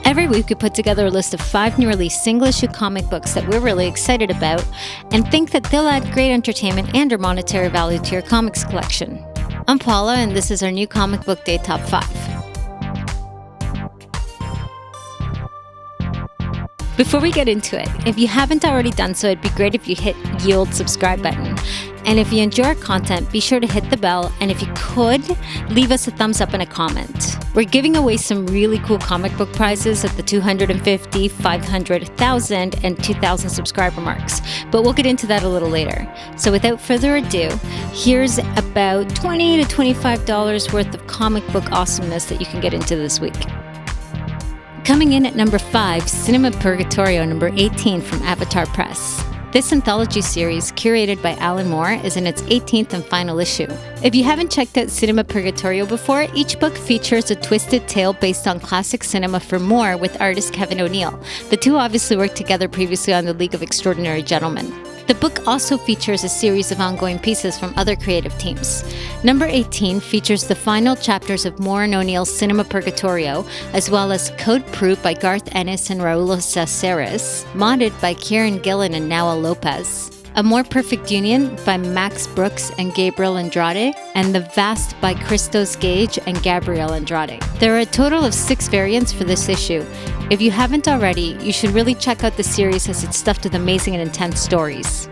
Every week we put together a list of 5 new release single-issue comic books that we're really excited about and think that they'll add great entertainment and or monetary value to your comics collection. I'm Paula, and this is our new Comic Book Day Top 5. Before we get into it, if you haven't already done so, it'd be great if you hit the old subscribe button. And if you enjoy our content, be sure to hit the bell, and if you could, leave us a thumbs up and a comment. We're giving away some really cool comic book prizes at the 250, 500, 1,000, and 2,000 subscriber marks, but we'll get into that a little later. So without further ado, here's about $20 to $25 worth of comic book awesomeness that you can get into this week. Coming in at number 5, Cinema Purgatorio number 18 from Avatar Press. This anthology series, curated by Alan Moore, is in its 18th and final issue. If you haven't checked out Cinema Purgatorio before, each book features a twisted tale based on classic cinema for more with artist Kevin O'Neill. The two obviously worked together previously on The League of Extraordinary Gentlemen. The book also features a series of ongoing pieces from other creative teams. Number 18 features the final chapters of Moore and O'Neill's Cinema Purgatorio, as well as Code Proof by Garth Ennis and Raul Caceres, modded by Kieran Gillen and Noah Lopez, A More Perfect Union by Max Brooks and Gabriel Andrade, and The Vast by Christos Gage and Gabriel Andrade. There are a total of 6 variants for this issue. If you haven't already, you should really check out the series as it's stuffed with amazing and intense stories.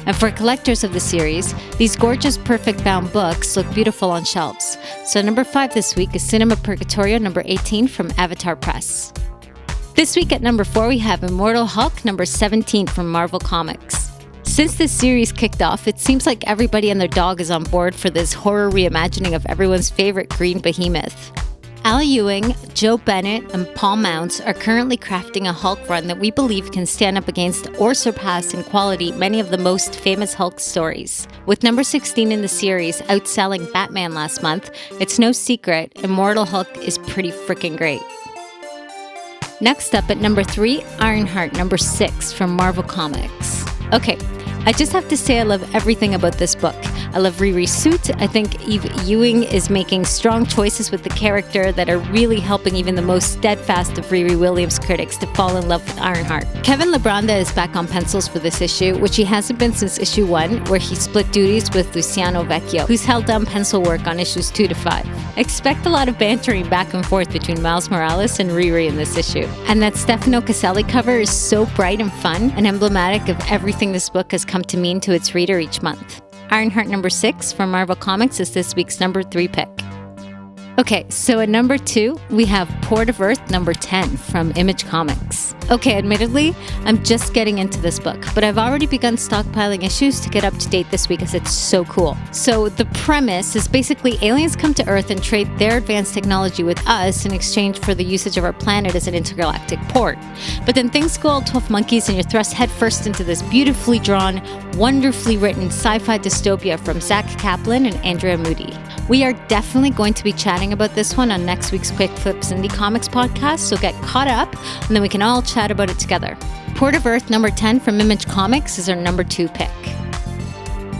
And for collectors of the series, these gorgeous perfect bound books look beautiful on shelves. So number 5 this week is Cinema Purgatorio number 18 from Avatar Press. This week at number 4 we have Immortal Hulk number 17 from Marvel Comics. Since this series kicked off, it seems like everybody and their dog is on board for this horror reimagining of everyone's favorite green behemoth. Al Ewing, Joe Bennett, and Paul Mounts are currently crafting a Hulk run that we believe can stand up against or surpass in quality many of the most famous Hulk stories. With number 16 in the series outselling Batman last month, it's no secret Immortal Hulk is pretty freaking great. Next up at number 3, Ironheart number 6 from Marvel Comics. Okay, I just have to say I love everything about this book. I love Riri's suit. I think Eve Ewing is making strong choices with the character that are really helping even the most steadfast of Riri Williams critics to fall in love with Ironheart. Kevin Lebranda is back on pencils for this issue, which he hasn't been since issue 1, where he split duties with Luciano Vecchio, who's held down pencil work on issues 2 to 5. Expect a lot of bantering back and forth between Miles Morales and Riri in this issue. And that Stefano Caselli cover is so bright and fun and emblematic of everything this book has come to mean to its reader each month. Ironheart number 6 from Marvel Comics is this week's number 3 pick. Okay, so at number 2, we have Port of Earth number 10 from Image Comics. Okay, admittedly, I'm just getting into this book, but I've already begun stockpiling issues to get up to date this week as it's so cool. So the premise is basically aliens come to Earth and trade their advanced technology with us in exchange for the usage of our planet as an intergalactic port. But then things go all 12 monkeys and you're thrust headfirst into this beautifully drawn, wonderfully written sci-fi dystopia from Zach Kaplan and Andrea Moody. We are definitely going to be chatting about this one on next week's Quick Flips Indie Comics podcast, so get caught up and then we can all chat about it together. Port of Earth number 10 from Image Comics is our number 2 pick.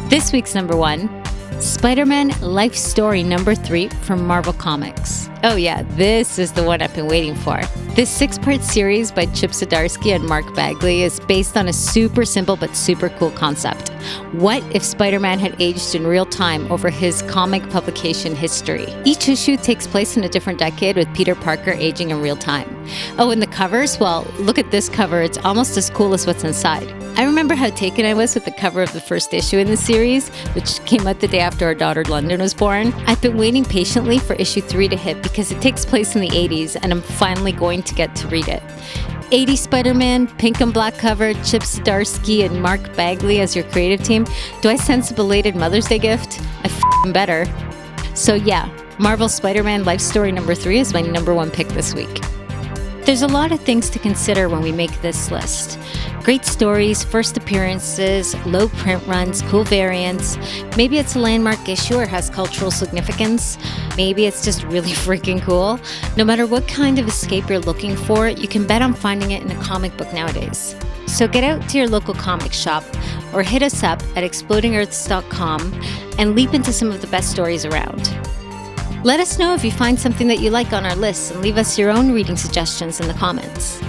This week's number 1, Spider-Man Life Story number 3 from Marvel Comics. Oh yeah, this is the one I've been waiting for. This 6-part series by Chip Zdarsky and Mark Bagley is based on a super simple but super cool concept. What if Spider-Man had aged in real time over his comic publication history? Each issue takes place in a different decade with Peter Parker aging in real time. Oh, and the covers? Well, look at this cover. It's almost as cool as what's inside. I remember how taken I was with the cover of the first issue in the series, which came out the day after our daughter London was born. I've been waiting patiently for issue 3 to hit because it takes place in the 80s and I'm finally going to get to read it. 80s Spider-Man, pink and black cover, Chip Zdarsky and Mark Bagley as your creative team. Do I sense a belated Mother's Day gift? I f***ing better. So yeah, Marvel Spider-Man Life Story number 3 is my number 1 pick this week. There's a lot of things to consider when we make this list. Great stories, first appearances, low print runs, cool variants. Maybe it's a landmark issue or has cultural significance. Maybe it's just really freaking cool. No matter what kind of escape you're looking for, you can bet on finding it in a comic book nowadays. So get out to your local comic shop or hit us up at explodingearths.com and leap into some of the best stories around. Let us know if you find something that you like on our list and leave us your own reading suggestions in the comments.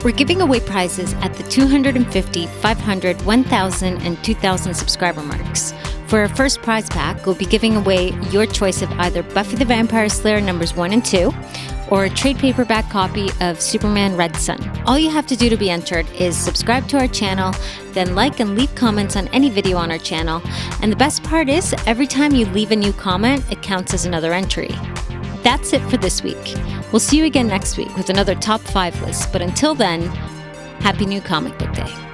We're giving away prizes at the 250, 500, 1,000, and 2,000 subscriber marks. For our first prize pack, we'll be giving away your choice of either Buffy the Vampire Slayer numbers 1 and 2, or a trade paperback copy of Superman Red Sun. All you have to do to be entered is subscribe to our channel, then like and leave comments on any video on our channel. And the best part is, every time you leave a new comment, it counts as another entry. That's it for this week. We'll see you again next week with another top 5 list. But until then, happy new comic book day.